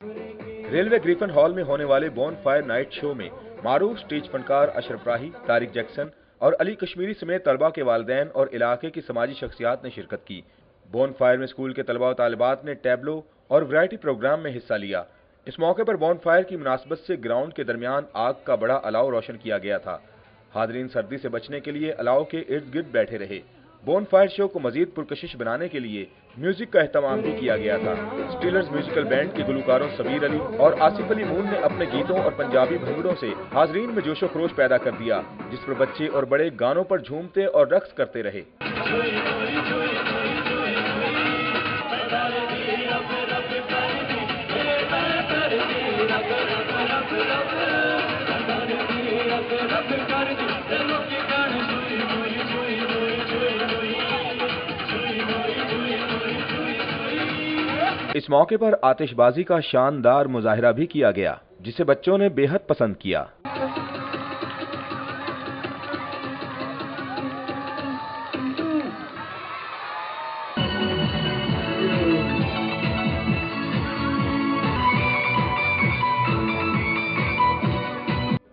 Railway Griffin hall में होने वाले बोन फायर नाइट शो में मारूफ स्टेज फनकार अशरफ राही, तारिक जैक्सन और अली कश्मीरी समेत तलबा के वालिदैन और इलाके की समाजी शख्सियात ने शिरकत की। बोन फायर में स्कूल के तलबा और तालिबात ने टैबलो और वैरायटी प्रोग्राम में हिस्सा लिया। इस मौके पर बोन फायर की मुनासबत से ग्राउंड के दरमियान आग का बड़ा अलाव रोशन किया गया था। हाज़रीन सर्दी से बचने के लिए अलाव के इर्द गिर्द बैठे रहे। बोन फायर शो को मजीद पुरकशिश बनाने के लिए म्यूजिक का एहतमाम भी किया गया था। स्टीलर्स म्यूजिकल बैंड के गुलकारों सबीर अली और आसिफ अली मून ने अपने गीतों और पंजाबी भंगड़ों से हाज़रीन में जोशो खरोश पैदा कर दिया, जिस पर बच्चे और बड़े गानों पर झूमते और रक्स करते रहे। इस मौके पर आतिशबाजी का शानदार मुजाहिरा भी किया गया, जिसे बच्चों ने बेहद पसंद किया।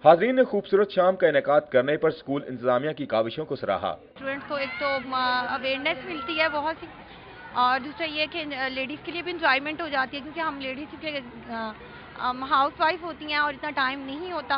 हाज़रीन ने खूबसूरत शाम का इनेकाद करने पर स्कूल इंतजामिया की काविशों को सराहा। स्टूडेंट्स को एक तो अवेयरनेस मिलती है बहुत सी, और दूसरा ये कि लेडीज़ के लिए भी इंजॉयमेंट हो जाती है, क्योंकि हम लेडीज़ हाउस वाइफ होती हैं और इतना टाइम नहीं होता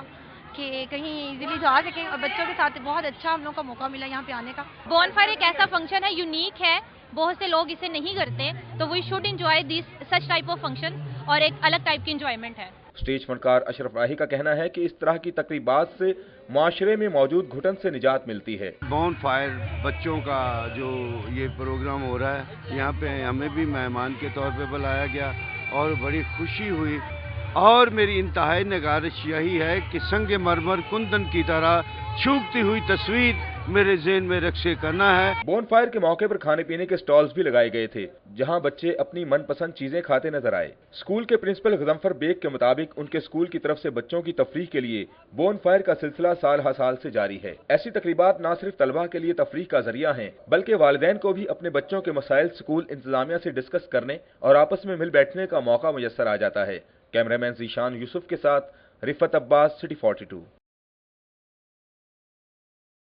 कि कहीं इजीली जा सकें, और बच्चों के साथ बहुत अच्छा हम लोग का मौका मिला यहाँ पे आने का। बोन फायर एक ऐसा फंक्शन है, यूनिक है, बहुत से लोग इसे नहीं करते, तो we should enjoy this such type of function, और एक अलग टाइप की एंजॉयमेंट है। स्टेज फनकार अशरफ राही का कहना है कि इस तरह की तकरीबात से माशरे में मौजूद घुटन से निजात मिलती है। बोन फायर बच्चों का जो ये प्रोग्राम हो रहा है, यहाँ पे हमें भी मेहमान के तौर पे बुलाया गया और बड़ी खुशी हुई, और मेरी इंतहाई निगारिश यही है कि संग मरमर कुंदन की तरह चूकती हुई तस्वीर मेरे ज़हन में रक्शे करना है। बोन फायर के मौके पर खाने पीने के स्टॉल्स भी लगाए गए थे, जहां बच्चे अपनी मनपसंद चीजें खाते नजर आए। स्कूल के प्रिंसिपल गजम्फर बेग के मुताबिक उनके स्कूल की तरफ से बच्चों की तफरीह के लिए बोन फायर का सिलसिला साल हर साल से जारी है। ऐसी तकरीबात न सिर्फ तलबा के लिए तफरीह का जरिया हैं, बल्कि वालिदैन को भी अपने बच्चों के मसाइल स्कूल इंतजामिया से डिस्कस करने और आपस में मिल बैठने का मौका मुयस्सर आ जाता है। कैमरामैन जीशान यूसुफ के साथ रिफत अब्बास, सिटी 42।